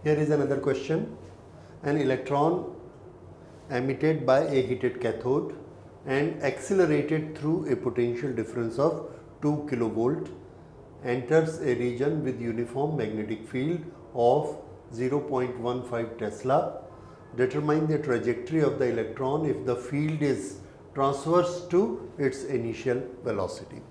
Here is another question. An electron emitted by a heated cathode and accelerated through a potential difference of 2 kilovolt enters a region with uniform magnetic field of 0.15 Tesla. Determine the trajectory of the electron if the field is transverse to its initial velocity.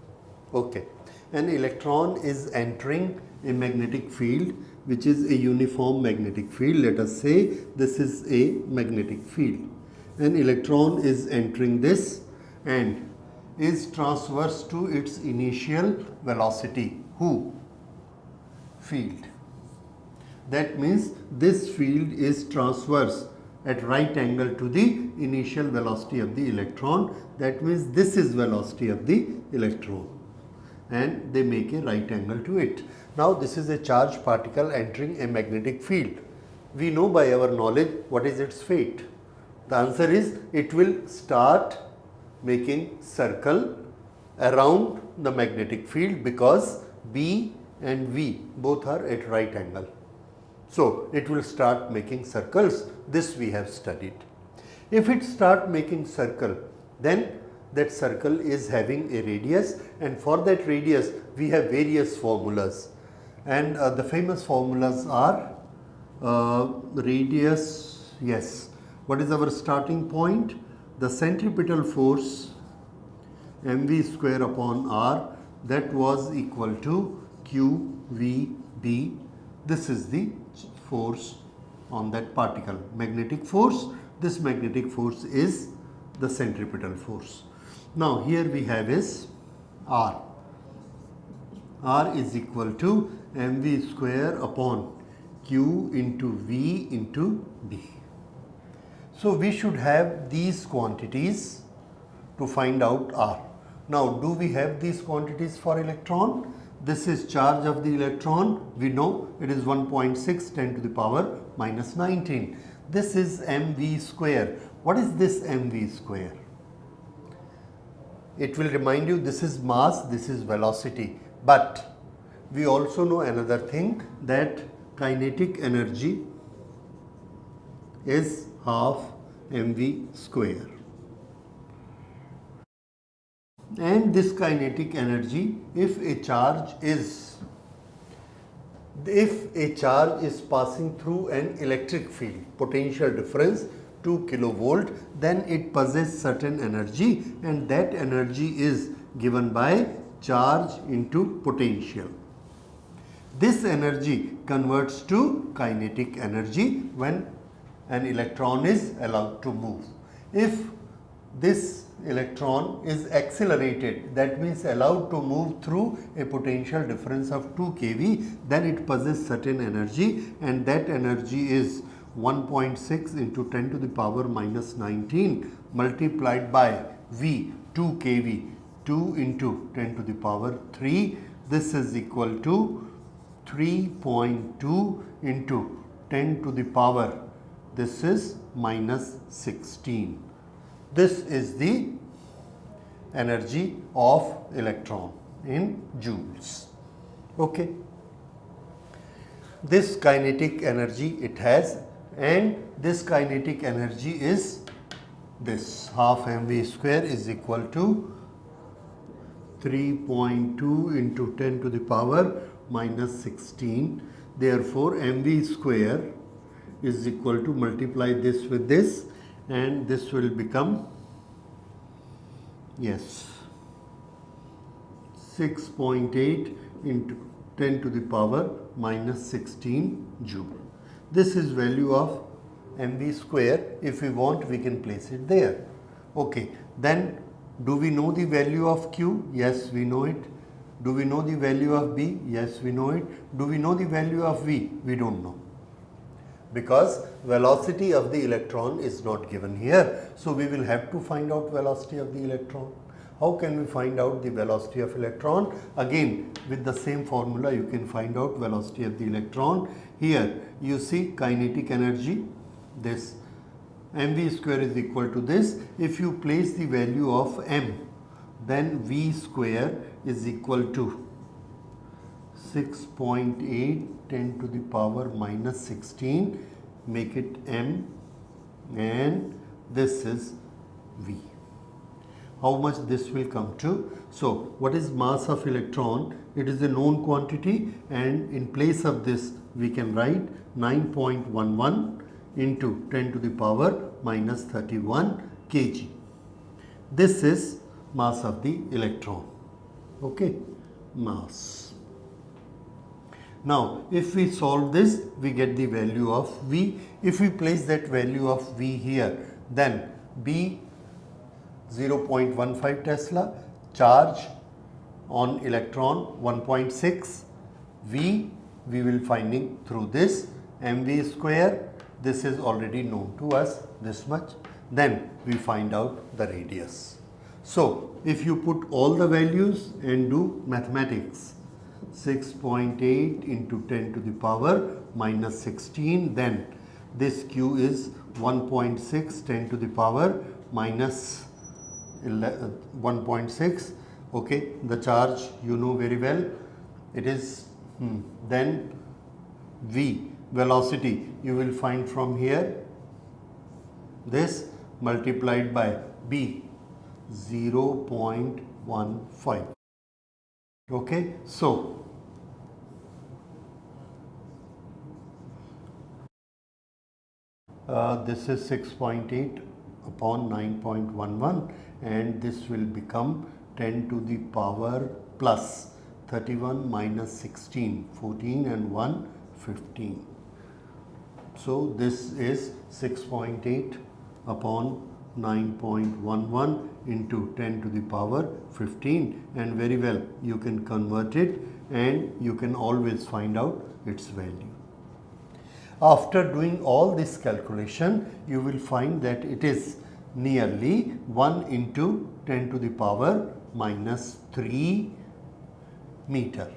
Okay, an electron is entering a magnetic field which is a uniform magnetic field. Let us say this is a magnetic field. An electron is entering this and is transverse to its initial velocity. Who? Field. That means this field is transverse at right angle to the initial velocity of the electron. That means this is velocity of the electron and they make a right angle to it. Now this is a charged particle entering a magnetic field. We know by our knowledge what is its fate. The answer is it will start making circle around the magnetic field because B and V both are at right angle. So it will start making circles. This we have studied. If it start making circle, then that circle is having a radius, and for that radius we have various formulas, and the famous formulas are radius, yes, what is our starting point? The centripetal force mv square upon r, that was equal to qvb. This is the force on that particle, magnetic force. This magnetic force is the centripetal force. Now here we have is r. R is equal to mv square upon q into v into b. So we should have these quantities to find out r. Now do we have these quantities for electron? This is charge of the electron. We know it is 1.6 10 to the power minus 19. This is mv square. What is this mv square? It will remind you this is mass, this is velocity. But we also know another thing, that kinetic energy is half mv square. And this kinetic energy, if a charge is passing through an electric field, potential difference 2 kilovolt, then it possesses certain energy, and that energy is given by charge into potential. This energy converts to kinetic energy when an electron is allowed to move. If this electron is accelerated, that means allowed to move through a potential difference of 2 kV, then it possesses certain energy, and that energy is 1.6 into 10 to the power minus 19 multiplied by V, 2 kV, 2 into 10 to the power 3. This is equal to 3.2 into 10 to the power, this is minus 16. This is the energy of electron in joules. Okay. This kinetic energy it has, and this kinetic energy is this half mv square is equal to 3.2 into 10 to the power minus 16. Therefore, mv square is equal to, multiply this with this, and this will become, yes, 6.8 into 10 to the power minus 16 joule. This is value of mv square. If we want, we can place it there. Okay, then do we know the value of q? Yes, we know it. Do we know the value of b? Yes, we know it. Do we know the value of v? We don't know, because velocity of the electron is not given here. So we will have to find out velocity of the electron. How can we find out the velocity of electron? Again, with the same formula you can find out velocity of the electron. Here you see kinetic energy, this mv square is equal to this. If you place the value of m, then v square is equal to 6.8 10 to the power minus 16, make it m, and this is v. How much this will come to? So what is mass of electron? It is a known quantity, and in place of this we can write 9.11 into 10 to the power minus 31 kg. This is mass of the electron. Okay, mass. Now if we solve this, we get the value of V. If we place that value of V here, then B 0.15 Tesla, charge on electron 1.6, V we will finding through this, mv square, this is already known to us, this much. Then we find out the radius. So if you put all the values and do mathematics, 6.8 into 10 to the power minus 16, then this q is 1.6 10 to the power minus 1.6. okay, the charge you know very well, it is then v, velocity, you will find from here, this multiplied by b, 0.15. okay, so this is 6.8 upon 9.11, and this will become 10 to the power plus 31 minus 16, 14 and 1, 15. So this is 6.8 upon 9.11 into 10 to the power 15, and very well you can convert it and you can always find out its value. After doing all this calculation, you will find that it is nearly 1 into 10 to the power minus 3 meter.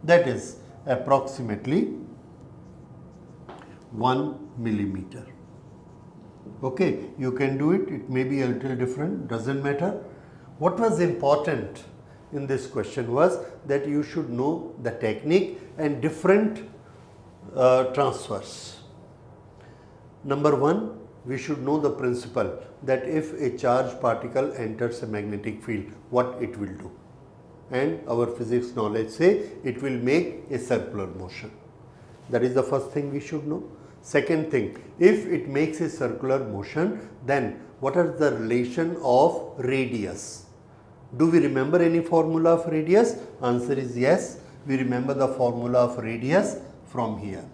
That is approximately 1 millimeter. Okay, you can do it. It may be a little different, doesn't matter. What was important in this question was that you should know the technique and different transfers. Number one, we should know the principle that if a charged particle enters a magnetic field, what it will do. And our physics knowledge say it will make a circular motion. That is the first thing we should know. Second thing, if it makes a circular motion, then what are the relation of radius? Do we remember any formula of radius? Answer is yes. We remember the formula of radius from here.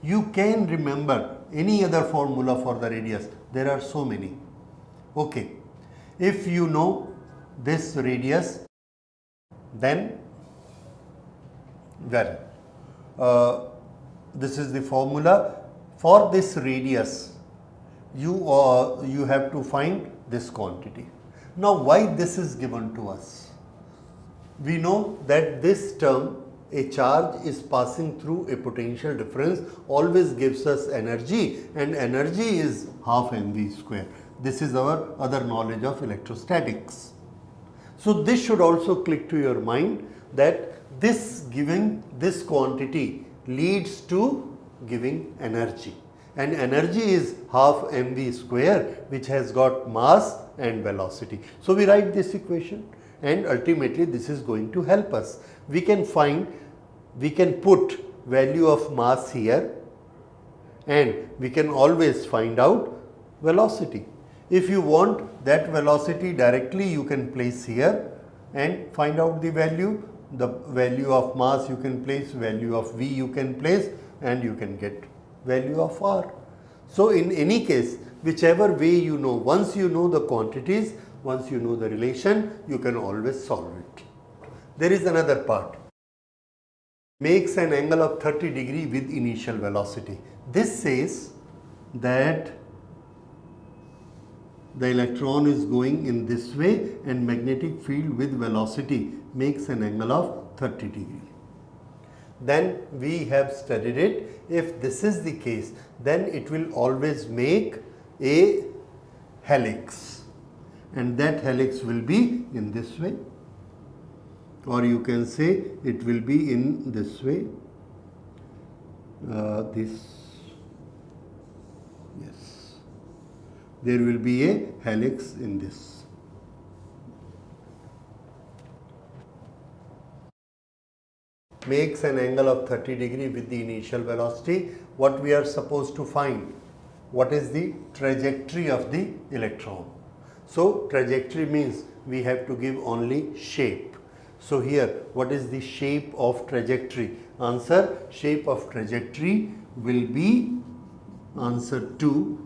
You can remember any other formula for the radius. There are so many. Okay. If you know this radius, then well, this is the formula for this radius. You have to find this quantity. Now, why this is given to us? We know that this term, a charge is passing through a potential difference, always gives us energy, and energy is half mv square. This is our other knowledge of electrostatics. So this should also click to your mind that this giving this quantity leads to giving energy, and energy is half mv square, which has got mass and velocity. So we write this equation, and ultimately this is going to help us. We can put value of mass here, and we can always find out velocity. If you want that velocity directly, you can place here and find out the value. The value of mass you can place, value of v you can place, and you can get value of r. So in any case, whichever way you know, once you know the quantities, once you know the relation, you can always solve it. There is another part. Makes an angle of 30 degree with initial velocity. This says that the electron is going in this way, and magnetic field with velocity makes an angle of 30 degree. Then we have studied it. If this is the case, then it will always make a helix, and that helix will be in this way. or you can say it will be in this way. Yes, there will be a helix in this. Makes an angle of 30 degree with the initial velocity. What we are supposed to find? What is the trajectory of the electron? So trajectory means we have to give only shape. So here, what is the shape of trajectory? Answer, shape of trajectory will be answer 2.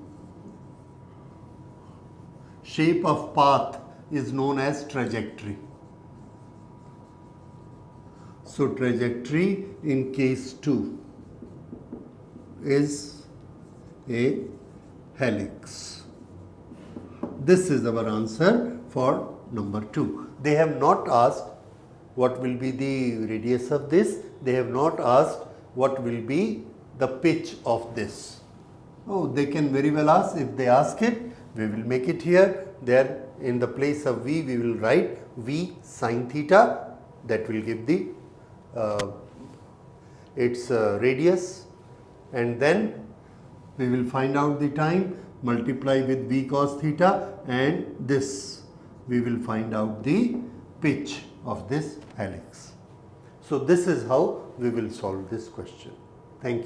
Shape of path is known as trajectory. So trajectory in case 2 is a helix. This is our answer for number 2. They have not asked what will be the radius of this. They have not asked what will be the pitch of this. Oh, they can very well ask. If they ask it, we will make it here. There in the place of V, we will write V sine theta. That will give the its radius, and then we will find out the time, multiply with V cos theta, and this we will find out the pitch of this helix. So this is how we will solve this question. Thank you.